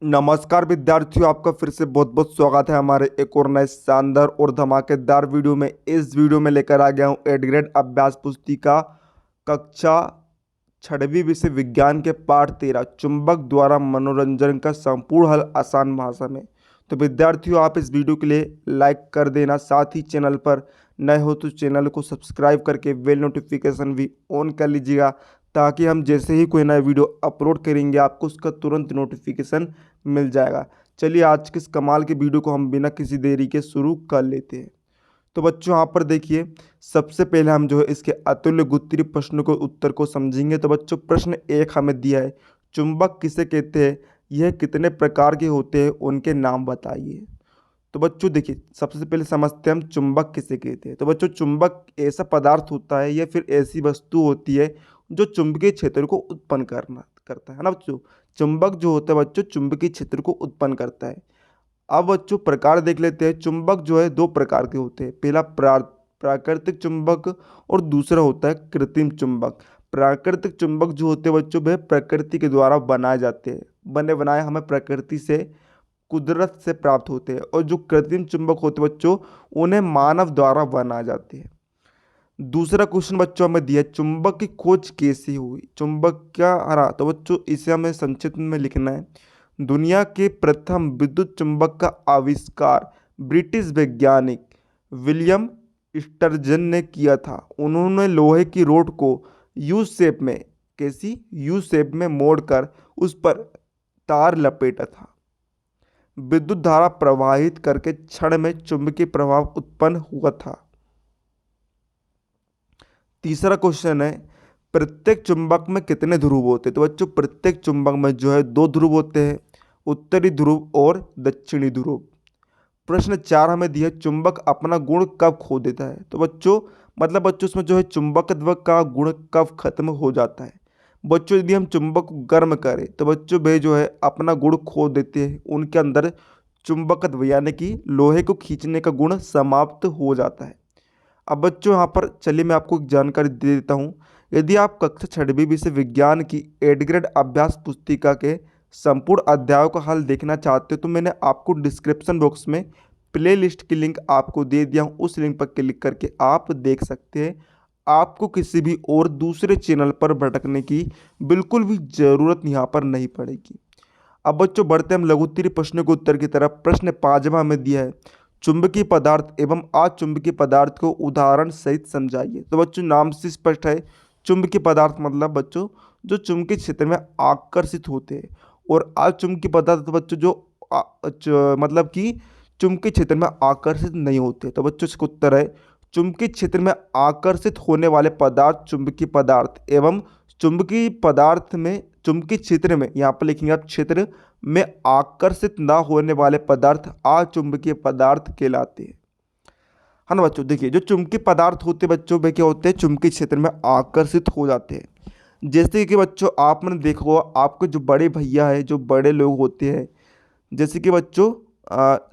नमस्कार विद्यार्थियों, आपका फिर से बहुत बहुत स्वागत है हमारे एक और नए शानदार और धमाकेदार वीडियो में। इस वीडियो में लेकर आ गया हूँ 8th ग्रेड अभ्यास पुस्तिका कक्षा 6वीं विषय विज्ञान के पाठ 13 चुंबक द्वारा मनोरंजन का संपूर्ण हल आसान भाषा में। तो विद्यार्थियों, आप इस वीडियो के लिए लाइक कर देना, साथ ही चैनल पर नए हो तो चैनल को सब्सक्राइब करके बेल नोटिफिकेशन भी ऑन कर लीजिएगा, ताकि हम जैसे ही कोई नया वीडियो अपलोड करेंगे आपको उसका तुरंत नोटिफिकेशन मिल जाएगा। चलिए आज के इस कमाल के वीडियो को हम बिना किसी देरी के शुरू कर लेते हैं। तो बच्चों यहाँ पर देखिए, सबसे पहले हम जो है इसके अतुल्य गुत्तीय प्रश्न को उत्तर को समझेंगे। तो बच्चों प्रश्न 1 हमें दिया है, चुंबक किसे कहते हैं, यह कितने प्रकार के होते हैं, उनके नाम बताइए। तो बच्चों देखिए, सबसे पहले समझते हैं हम चुंबक किसे कहते हैं। तो बच्चों चुंबक ऐसा पदार्थ होता है या फिर ऐसी वस्तु होती है जो चुंबकीय क्षेत्र को उत्पन्न करता है ना बच्चों। चुंबक जो होता है बच्चों चुंबकीय क्षेत्र को उत्पन्न करता है। अब बच्चों प्रकार देख लेते हैं। चुंबक जो है 2 प्रकार के होते हैं, पहला प्राकृतिक चुंबक और दूसरा होता है कृत्रिम चुंबक। प्राकृतिक चुंबक जो होते हैं बच्चों वह प्रकृति के द्वारा बनाए जाते हैं, बने बनाए हमें प्रकृति से कुदरत से प्राप्त होते हैं। और जो कृत्रिम चुंबक होते हैं बच्चों उन्हें मानव द्वारा बनाए जाते हैं। दूसरा क्वेश्चन बच्चों हमें दिया, चुंबक की खोज कैसे हुई, चुंबक क्या हरा। तो बच्चों इसे हमें संक्षिप्त में लिखना है। दुनिया के प्रथम विद्युत चुंबक का आविष्कार ब्रिटिश वैज्ञानिक विलियम स्टर्जन ने किया था। उन्होंने लोहे की रोड को यू शेप में, कैसी यू शेप में मोड़कर उस पर तार लपेटा था। विद्युत धारा प्रवाहित करके क्षण में चुंबकीय प्रभाव उत्पन्न हुआ था। तीसरा क्वेश्चन है, प्रत्येक चुंबक में कितने ध्रुव होते हैं। तो बच्चों प्रत्येक चुंबक में जो है 2 ध्रुव होते हैं, उत्तरी ध्रुव और दक्षिणी ध्रुव। प्रश्न 4 हमें दिया, चुंबक अपना गुण कब खो देता है। तो बच्चों मतलब बच्चों उसमें जो है चुंबकत्व का गुण कब खत्म हो जाता है। बच्चों यदि हम चुंबक को गर्म करें तो बच्चों वे जो है अपना गुण खो देते हैं, उनके अंदर चुंबकत्व यानी कि लोहे को खींचने का गुण समाप्त हो जाता है। अब बच्चों यहाँ पर चलिए मैं आपको एक जानकारी दे देता हूँ। यदि आप कक्षा 6वीं विषय विज्ञान की 8th ग्रेड अभ्यास पुस्तिका के संपूर्ण अध्यायों का हल देखना चाहते हो तो मैंने आपको डिस्क्रिप्शन बॉक्स में प्लेलिस्ट की लिंक आपको दे दिया हूँ। उस लिंक पर क्लिक करके आप देख सकते हैं। आपको किसी भी और दूसरे चैनल पर भटकने की बिल्कुल भी ज़रूरत यहाँ पर नहीं पड़ेगी। अब बच्चों बढ़ते हम लघुत्तरीय प्रश्नों के उत्तर की तरफ। प्रश्न 5वां हमें दिया है, चुंबकीय पदार्थ एवं अचुंबकीय पदार्थ को उदाहरण सहित समझाइए। तो बच्चों नाम से स्पष्ट है, चुंबकीय पदार्थ मतलब बच्चों जो चुंबकीय क्षेत्र में आकर्षित होते हैं, और अचुंबकीय पदार्थ बच्चों जो मतलब कि चुंबकीय क्षेत्र में आकर्षित नहीं होते। तो बच्चों इसका उत्तर है, चुंबकीय क्षेत्र में आकर्षित होने वाले पदार्थ चुंबकीय पदार्थ एवं चुंबकीय पदार्थ में चुंबकीय क्षेत्र में, यहाँ पर लिखेंगे आप क्षेत्र में आकर्षित ना होने वाले पदार्थ अचुंबकीय पदार्थ कहलाते हैं, है ना बच्चों। देखिए जो चुंबकीय पदार्थ होते हैं बच्चों वे क्या होते हैं, चुंबकीय क्षेत्र में आकर्षित हो जाते हैं। जैसे कि बच्चों आपने देखा होगा, आपके जो बड़े भैया है, जो बड़े लोग होते हैं, जैसे कि बच्चों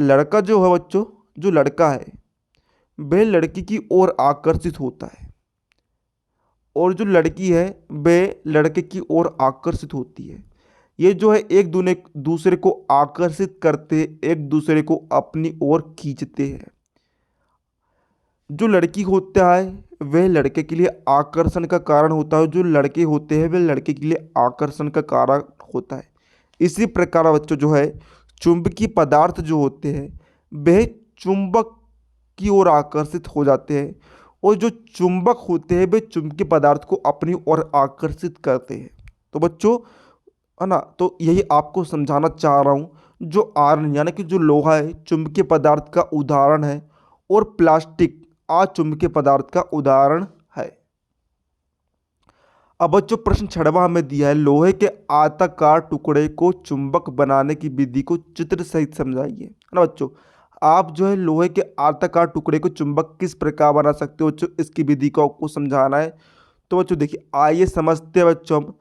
लड़का जो है बच्चों, जो लड़का है वह लड़की की ओर आकर्षित होता है, और जो लड़की है वह लड़के की ओर आकर्षित होती है। ये जो है एक दूसरे को आकर्षित करते, एक दूसरे को अपनी ओर खींचते हैं। जो लड़की होता है वह लड़के के लिए आकर्षण का कारण होता है, जो लड़के होते हैं वह लड़के के लिए आकर्षण का कारण होता है। इसी प्रकार बच्चों जो है चुंबकीय पदार्थ जो होते हैं वह चुंबक की ओर आकर्षित हो जाते हैं, और जो चुंबक होते हैं वे चुंबकीय पदार्थ को अपनी ओर आकर्षित करते हैं। तो बच्चों है ना, तो यही आपको समझाना चाह रहा हूँ। जो आयरन यानी कि जो लोहा है चुंबकीय पदार्थ का उदाहरण है, और प्लास्टिक अचुंबकीय पदार्थ का उदाहरण है। अब बच्चों प्रश्न 6वां हमें दिया है, लोहे के आयताकार टुकड़े को चुंबक बनाने की विधि को चित्र सहित समझाइए, है ना बच्चों। आप जो है लोहे के आयताकार टुकड़े को चुंबक किस प्रकार बना सकते हो बच्चों, इसकी विधि को आपको समझाना है। तो बच्चों देखिए आइए समझते हैं बच्चों। हम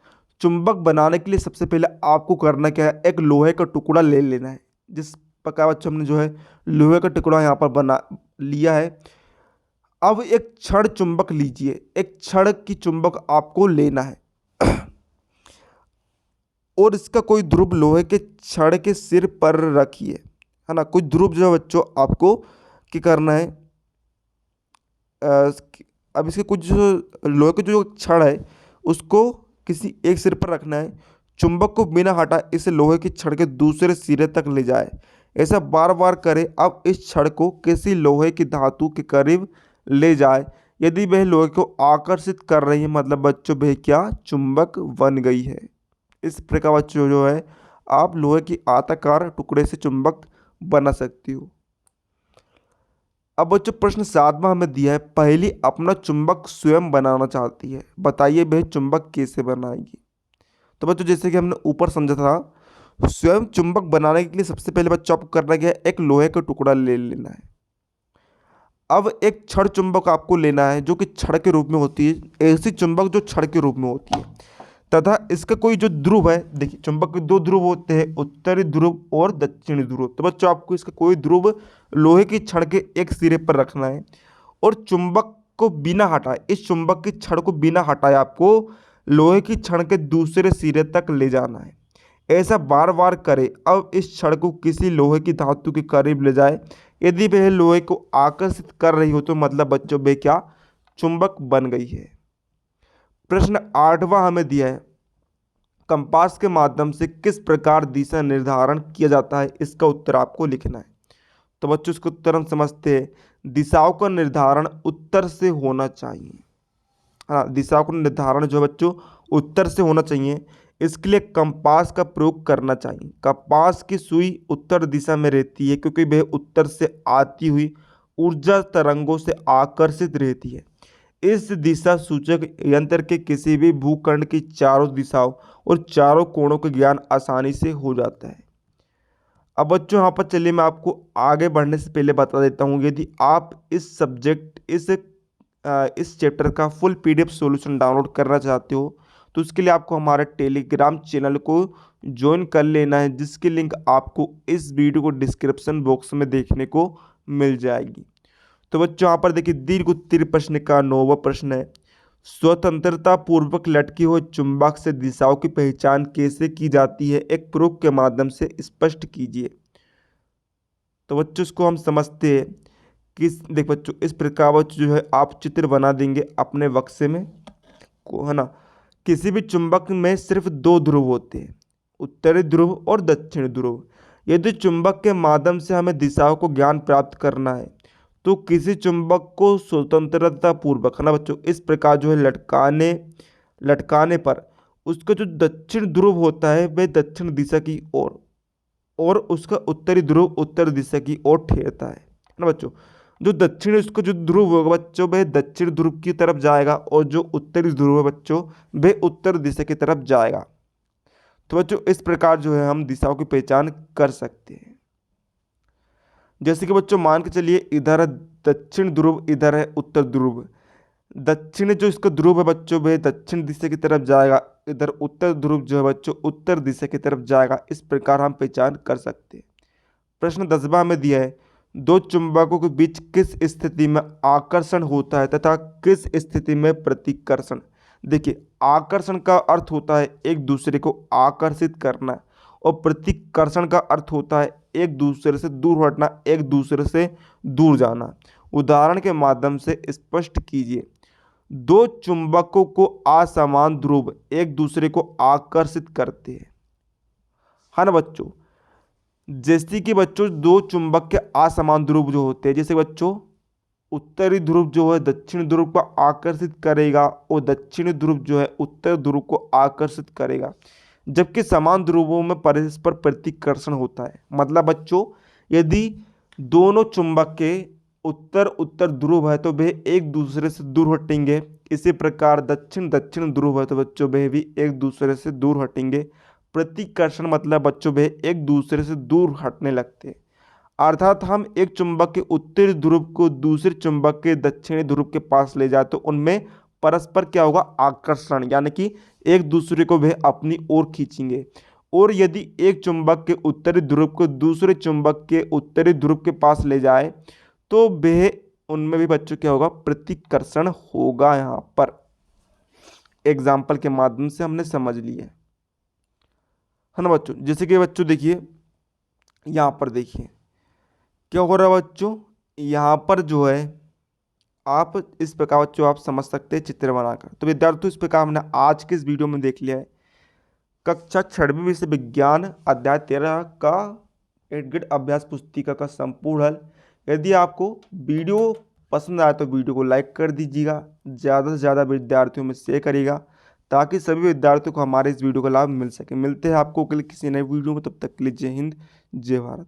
चुंबक बनाने के लिए सबसे पहले आपको करना क्या है, एक लोहे का टुकड़ा ले लेना है। जिस प्रकार बच्चों हमने जो है लोहे का टुकड़ा यहाँ पर बना लिया है। अब एक छड़ चुंबक लीजिए, एक छड़ की चुंबक आपको लेना है। और इसका कोई ध्रुव लोहे के छड़ के सिर पर रखिए, है ना। कोई ध्रुव जो है बच्चों आपको क्या करना है, अ, अब इसके कुछ जो लोहे के जो छड़ है उसको किसी एक सिर पर रखना है। चुंबक को बिना हटा इसे लोहे की छड़ के दूसरे सिरे तक ले जाए। ऐसा बार बार करें। अब इस छड़ को किसी लोहे की धातु के करीब ले जाए। यदि वह लोहे को आकर्षित कर रही है मतलब बच्चों वह क्या चुंबक बन गई है। इस प्रकार बच्चों जो है आप लोहे की आयताकार टुकड़े से चुंबक बना सकती हो। अब बच्चों प्रश्न 7वां हमें दिया है, पहली अपना चुंबक स्वयं बनाना चाहती है, बताइए वह चुंबक कैसे बनाएगी। तो बच्चों जैसे कि हमने ऊपर समझा था, स्वयं चुंबक बनाने के लिए सबसे पहले बच्चों आपको करना क्या है, एक लोहे का टुकड़ा ले लेना है। अब एक छड़ चुंबक आपको लेना है जो कि छड़ के रूप में होती है, ऐसी चुंबक जो छड़ के रूप में होती है, तथा इसका कोई जो ध्रुव है, देखिए चुंबक के दो ध्रुव होते हैं, उत्तरी ध्रुव और दक्षिणी ध्रुव। तो बच्चों आपको इसका कोई ध्रुव लोहे की छड़ के एक सिरे पर रखना है और चुंबक को बिना हटाए, इस चुंबक की छड़ को बिना हटाए आपको लोहे की छड़ के दूसरे सिरे तक ले जाना है। ऐसा बार बार करें। अब इस छड़ को किसी लोहे की धातु के करीब ले जाए। यदि वह लोहे को आकर्षित कर रही हो तो मतलब बच्चों वह क्या चुंबक बन गई है। प्रश्न 8वां हमें दिया है, कंपास के माध्यम से किस प्रकार दिशा निर्धारण किया जाता है, इसका उत्तर आपको लिखना है। तो बच्चों इसका उत्तर हम समझते हैं, दिशाओं का निर्धारण उत्तर से होना चाहिए। हाँ, दिशाओं का निर्धारण जो बच्चों उत्तर से होना चाहिए। इसके लिए कंपास का प्रयोग करना चाहिए। कंपास की सुई उत्तर दिशा में रहती है क्योंकि वह उत्तर से आती हुई ऊर्जा तरंगों से आकर्षित रहती है। इस दिशा सूचक यंत्र के किसी भी भूखंड की चारों दिशाओं और चारों कोणों का ज्ञान आसानी से हो जाता है। अब बच्चों यहाँ पर चलिए मैं आपको आगे बढ़ने से पहले बता देता हूँ, यदि आप इस सब्जेक्ट इस चैप्टर का फुल पीडीएफ सॉल्यूशन डाउनलोड करना चाहते हो तो उसके लिए आपको हमारे टेलीग्राम चैनल को ज्वाइन कर लेना है, जिसकी लिंक आपको इस वीडियो को डिस्क्रिप्शन बॉक्स में देखने को मिल जाएगी। तो बच्चों यहाँ पर देखिए दीर्घ उत्तरीय प्रश्न का 9वां प्रश्न है, स्वतंत्रता पूर्वक लटकी हुई चुंबक से दिशाओं की पहचान कैसे की जाती है, एक प्रयोग के माध्यम से स्पष्ट कीजिए। तो बच्चों इसको हम समझते हैं कि देख बच्चों इस प्रकार बच्चों जो है आप चित्र बना देंगे अपने बक्से में को, है ना। किसी भी चुंबक में सिर्फ दो ध्रुव होते हैं, उत्तरी ध्रुव और दक्षिणी ध्रुव। यदि चुंबक के माध्यम से हमें दिशाओं को ज्ञान प्राप्त करना है तो किसी चुंबक को स्वतंत्रता पूर्वक, है ना बच्चों, इस प्रकार जो है लटकाने पर उसका जो दक्षिण ध्रुव होता है वह दक्षिण दिशा की ओर और उसका उत्तरी ध्रुव उत्तर दिशा की ओर ठहरता है ना बच्चों। जो दक्षिण उसका जो ध्रुव होगा बच्चों वह दक्षिण ध्रुव की तरफ जाएगा और जो उत्तरी ध्रुव है बच्चों वह उत्तर दिशा की तरफ जाएगा। तो बच्चों इस प्रकार जो है हम दिशाओं की पहचान कर सकते हैं। जैसे कि बच्चों मान के चलिए इधर है दक्षिण ध्रुव, इधर है उत्तर ध्रुव। दक्षिण जो इसका ध्रुव है बच्चों वह दक्षिण दिशा की तरफ जाएगा, इधर उत्तर ध्रुव जो है बच्चों उत्तर दिशा की तरफ जाएगा। इस प्रकार हम पहचान कर सकते हैं। प्रश्न 10वां में दिया है, दो चुंबकों के बीच किस स्थिति में आकर्षण होता है तथा किस स्थिति में प्रतिकर्षण। देखिए आकर्षण का अर्थ होता है एक दूसरे को आकर्षित करना और प्रतिकर्षण का अर्थ होता है एक दूसरे से दूर हटना, एक दूसरे से दूर जाना। उदाहरण के माध्यम से स्पष्ट कीजिए। दो चुंबकों को असमान ध्रुव एक दूसरे को आकर्षित करते हैं, है ना बच्चों। जैसे कि बच्चों दो चुंबक के असमान ध्रुव जो होते हैं, जैसे बच्चों उत्तरी ध्रुव जो है दक्षिण ध्रुव को आकर्षित करेगा और दक्षिणी ध्रुव जो है उत्तर ध्रुव को आकर्षित करेगा, जबकि समान ध्रुवों में परस्पर प्रतिकर्षण होता है। मतलब बच्चों यदि दोनों चुंबक के उत्तर उत्तर ध्रुव है तो वे एक दूसरे से दूर हटेंगे। इसी प्रकार दक्षिण दक्षिण ध्रुव है तो बच्चों वे भी एक दूसरे से दूर हटेंगे। प्रतिकर्षण मतलब बच्चों वे एक दूसरे से दूर हटने लगते हैं। अर्थात हम एक चुंबक के उत्तरी ध्रुव को दूसरे चुंबक के दक्षिणी ध्रुव के पास ले जाए तो उनमें परस्पर क्या होगा आकर्षण, यानी कि एक दूसरे को वे अपनी ओर खींचेंगे। और यदि एक चुंबक के उत्तरी ध्रुव को दूसरे चुंबक के उत्तरी ध्रुव के पास ले जाए तो वे उनमें भी बच्चों क्या होगा प्रतिकर्षण होगा। यहाँ पर एग्जाम्पल के माध्यम से हमने समझ लिया। है ना बच्चों। जैसे कि बच्चों देखिए यहाँ पर देखिए क्या हो रहा है बच्चों, यहाँ पर जो है आप इस प्रकार बच्चों आप समझ सकते हैं चित्र बनाकर। तो विद्यार्थियों इस प्रकार हमने आज के इस वीडियो में देख लिया है कक्षा 6वीं विषय विज्ञान अध्याय 13 का एडगिट अभ्यास पुस्तिका का संपूर्ण हल। यदि आपको वीडियो पसंद आया तो वीडियो को लाइक कर दीजिएगा, ज़्यादा से ज़्यादा विद्यार्थियों में शेयर करिएगा ताकि सभी विद्यार्थियों को हमारे इस वीडियो का लाभ मिल सके। मिलते हैं आपको कल किसी नए वीडियो में, तब तक के लिए जय हिंद जय भारत।